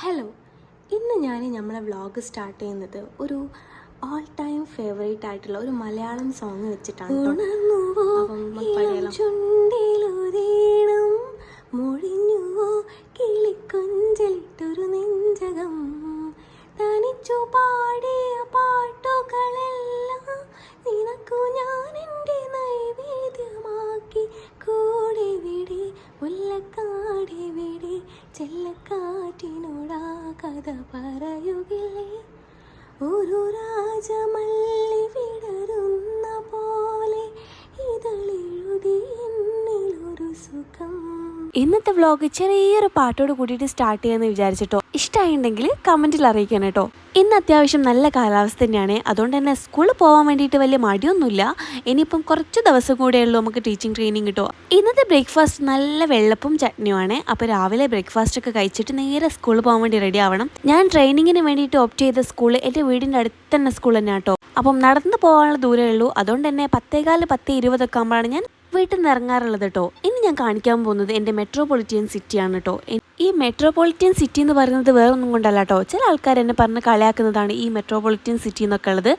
Hello, ഇന്ന് നമ്മളെ vlog start ചെയ്യുന്നത് ഒരു ഓൾ ടൈം ഫേവറേറ്റ് ആയിട്ടുള്ള ഒരു മലയാളം സോങ് വെച്ചിട്ടാണ്. കിളിക്കൊഞ്ചലിട്ടൊരു നെഞ്ചകം തനിച്ചു പാടിയ പാട്ടുകളെല്ലാം നിനക്കു ഞാൻ എൻ്റെ നൈവേദ്യമാക്കി. കൂടെ വിടി മുല്ലക്കാടെ വിടി ചെല്ലക്കാറ്റിനോടാ കഥ പറയുകില്ലേ. ഒരു രാജമല്ലി വിടരുന്ന പോലെ ഇതളെഴുതി എന്നിലൊരു സുഖം. ഇന്നത്തെ വ്ളോഗ് ചെറിയൊരു പാട്ടോട് കൂടിയിട്ട് സ്റ്റാർട്ട് ചെയ്യാമെന്ന് വിചാരിച്ചിട്ടോ. ഇഷ്ടമായിട്ടുണ്ടെങ്കിൽ കമൻറ്റിൽ അറിയിക്കണം കേട്ടോ. ഇന്ന് അത്യാവശ്യം നല്ല കാലാവസ്ഥ തന്നെയാണ്. അതുകൊണ്ട് തന്നെ സ്കൂളിൽ പോകാൻ വേണ്ടിയിട്ട് വലിയ മടിയൊന്നുമില്ല. ഇനിയിപ്പം കുറച്ച് ദിവസം കൂടെയുള്ളൂ നമുക്ക് ടീച്ചിങ് ട്രെയിനിങ് കിട്ടുമോ. ഇന്നത്തെ ബ്രേക്ക്ഫാസ്റ്റ് നല്ല വെള്ളപ്പും ചട്നിയുമാണ്. അപ്പോൾ രാവിലെ ബ്രേക്ക്ഫാസ്റ്റ് ഒക്കെ കഴിച്ചിട്ട് നേരെ സ്കൂളിൽ പോകാൻ വേണ്ടി റെഡി ആവണം. ഞാൻ ട്രെയിനിങ്ങിന് വേണ്ടിയിട്ട് ഓപ്റ്റ് ചെയ്ത സ്കൂൾ എൻ്റെ വീടിൻ്റെ അടുത്ത് തന്നെ സ്കൂൾ തന്നെയാണ് കേട്ടോ. അപ്പം നടന്ന് പോകാനുള്ള ദൂരമേ ഉള്ളൂ. അതുകൊണ്ട് തന്നെ 10:15 10:20 ഒക്കെ ആകുമ്പോഴാണ് ഞാൻ വീട്ടിൽ നിന്ന് ഇറങ്ങാറുള്ളത് കേട്ടോ. ഇനി ഞാൻ കാണിക്കാൻ പോകുന്നത് എൻ്റെ മെട്രോപൊളിറ്റൻ സിറ്റിയാണ് കേട്ടോ. ഈ മെട്രോപൊളിറ്റൻ സിറ്റി എന്ന് പറയുന്നത് വേറൊന്നും കൊണ്ടല്ല കേട്ടോ. ചില ആൾക്കാർ എന്നെ പറഞ്ഞ് കളിയാക്കുന്നതാണ് ഈ മെട്രോപൊളിറ്റൻ സിറ്റി എന്നൊക്കെ ഉള്ളത്.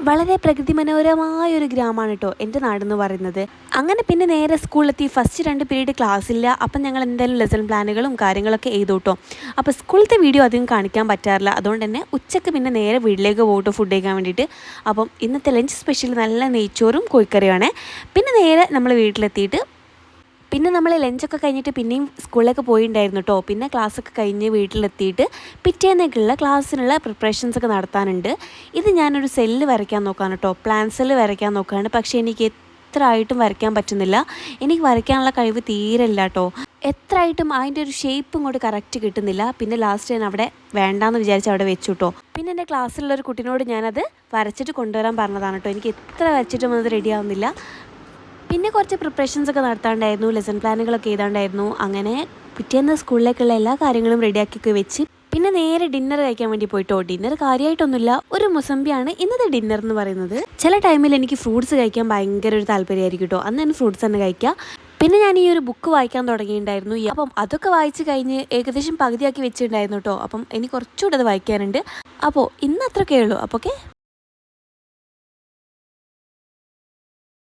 വളരെ പ്രകൃതി മനോഹരമായ ഒരു ഗ്രാമമാണ് കേട്ടോ എൻ്റെ നാടെന്ന് പറയുന്നത്. അങ്ങനെ പിന്നെ നേരെ സ്കൂളിലെത്തി. ഫസ്റ്റ് 2 പീരീഡ് ക്ലാസ് ഇല്ല. അപ്പം ഞങ്ങൾ എന്തായാലും ലെസൺ പ്ലാനുകളും കാര്യങ്ങളൊക്കെ ചെയ്തു കേട്ടോ. അപ്പോൾ സ്കൂളിലത്തെ വീഡിയോ അധികം കാണിക്കാൻ പറ്റാറില്ല. അതുകൊണ്ട് തന്നെ ഉച്ചയ്ക്ക് പിന്നെ നേരെ വീട്ടിലേക്ക് പോകട്ടോ ഫുഡ് കഴിക്കാൻ വേണ്ടിയിട്ട്. അപ്പം ഇന്നത്തെ ലഞ്ച് സ്പെഷ്യൽ നല്ല നെയ്ച്ചോറും കോഴിക്കറിയുമാണ്. പിന്നെ നേരെ നമ്മൾ വീട്ടിലെത്തിയിട്ട് പിന്നെ നമ്മൾ ലഞ്ചൊക്കെ കഴിഞ്ഞിട്ട് പിന്നെയും സ്കൂളിലേക്ക് പോയിട്ടുണ്ടായിരുന്നു കേട്ടോ. പിന്നെ ക്ലാസ്സൊക്കെ കഴിഞ്ഞ് വീട്ടിലെത്തിയിട്ട് പിറ്റേന്നേക്കുള്ള ക്ലാസ്സിനുള്ള പ്രിപ്പറേഷൻസൊക്കെ നടത്താനുണ്ട്. ഇത് ഞാനൊരു സെല്ല് വരയ്ക്കാൻ നോക്കുകയാണ് കേട്ടോ. പ്ലാൻ സെല്ല് വരയ്ക്കാൻ നോക്കുകയാണ്. പക്ഷേ എനിക്ക് എത്ര ആയിട്ടും വരയ്ക്കാൻ പറ്റുന്നില്ല. എനിക്ക് വരയ്ക്കാനുള്ള കഴിവ് തീരെയില്ല കേട്ടോ. എത്ര ആയിട്ടും അതിൻ്റെ ഒരു ഷേപ്പ് ഇങ്ങോട്ട് കറക്റ്റ് കിട്ടുന്നില്ല. പിന്നെ ലാസ്റ്റ് ഞാൻ അവിടെ വേണ്ടാന്ന് വിചാരിച്ച് അവിടെ വെച്ചു കേട്ടോ. പിന്നെ എൻ്റെ ക്ലാസ്സിലുള്ളൊരു കുട്ടീനോട് ഞാനത് വരച്ചിട്ട് കൊണ്ടുവരാൻ പറഞ്ഞതാണ് കേട്ടോ. എനിക്ക് എത്ര വരച്ചിട്ടും അത് റെഡി ആവുന്നില്ല. പിന്നെ കുറച്ച് പ്രിപ്പറേഷൻസൊക്കെ നടത്താണ്ടായിരുന്നു. ലെസൺ പ്ലാനുകളൊക്കെ എഴുതാണ്ടായിരുന്നു. അങ്ങനെ പിറ്റേന്ന് സ്കൂളിലേക്കുള്ള എല്ലാ കാര്യങ്ങളും റെഡിയാക്കി വെച്ച് പിന്നെ നേരെ ഡിന്നർ കഴിക്കാൻ വേണ്ടി പോയിട്ടോ. ഡിന്നർ കാര്യമായിട്ടൊന്നുമില്ല, ഒരു മുസമ്പിയാണ് ഇന്നത്തെ ഡിന്നർ എന്ന് പറയുന്നത്. ചില ടൈമിൽ എനിക്ക് ഫ്രൂട്ട്സ് കഴിക്കാൻ ഭയങ്കര ഒരു താല്പര്യമായിരിക്കും കേട്ടോ. അന്ന് ഞാൻ ഫ്രൂട്ട്സ് തന്നെ കഴിക്കുക. പിന്നെ ഞാൻ ഈ ഒരു ബുക്ക് വായിക്കാൻ തുടങ്ങിയിട്ടുണ്ടായിരുന്നു. അപ്പം അതൊക്കെ വായിച്ച് കഴിഞ്ഞ് ഏകദേശം പകുതിയാക്കി വെച്ചിട്ടുണ്ടായിരുന്നു കേട്ടോ. അപ്പം എനിക്ക് കുറച്ചുകൂടെ അത് വായിക്കാനുണ്ട്. അപ്പോൾ ഇന്ന് അത്രയൊക്കെ ഉള്ളൂ. അപ്പോൾ ഓക്കെ.